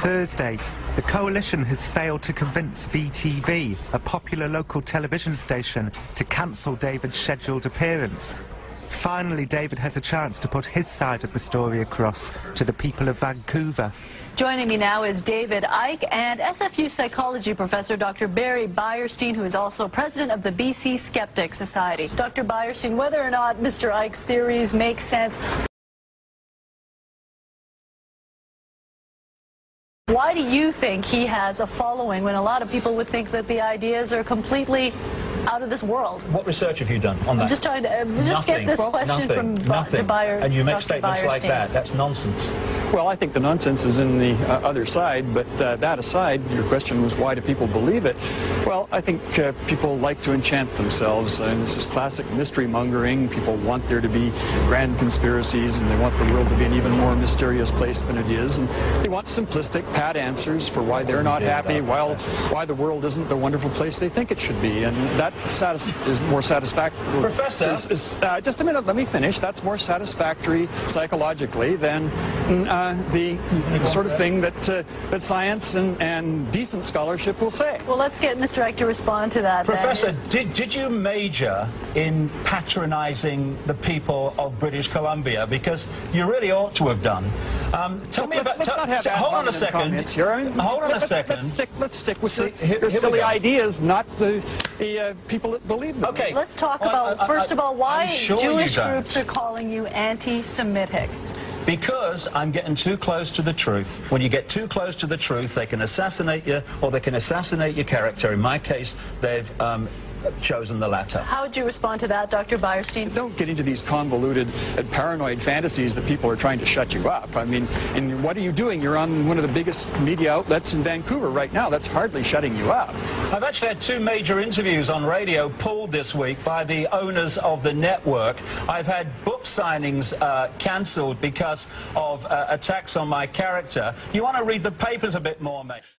Thursday, the coalition has failed to convince VTV, a popular local television station, to cancel David's scheduled appearance. Finally, David has a chance to put his side of the story across to the people of Vancouver. Joining me now is David Icke and SFU psychology professor Dr. Barry Beierstein, who is also president of the BC Skeptic Society. Dr. Beierstein, whether or not Mr. Icke's theories make sense, why do you think he has a following when a lot of people would think that the ideas are completely out of this world? What research have you done on that? I'm just trying to just get this question from Dr. Beierstein. And you make statements like that. That's nonsense. Well, I think the nonsense is in the other side, but that aside, your question was why do people believe it? Well, I think people like to enchant themselves, and this is classic mystery mongering. People want there to be grand conspiracies, and they want the world to be an even more mysterious place than it is, and they want simplistic, pat answers for why they're not happy, why the world isn't the wonderful place they think it should be, and that is more satisfactory. Professor, just a minute, let me finish. That's more satisfactory psychologically than the sort of thing that science and decent scholarship will say. Well, let's get Mr. Icke to respond to that. Professor, did you major in patronizing the people of British Columbia? Because you really ought to have done. Tell me about. Hold on a second. Hold on a second. Let's stick with your silly ideas, not the people that believe them. Okay. Let's talk about, first of all, why Jewish groups are calling you anti-Semitic. Because I'm getting too close to the truth. When you get too close to the truth, they can assassinate you, or they can assassinate your character. In my case, they've chosen the latter. How would you respond to that, Dr. Beierstein? Don't get into these convoluted and paranoid fantasies that people are trying to shut you up. I mean, and what are you doing? You're on one of the biggest media outlets in Vancouver right now. That's hardly shutting you up. I've actually had 2 major interviews on radio pulled this week by the owners of the network. I've had book signings cancelled because of attacks on my character. You want to read the papers a bit more, mate?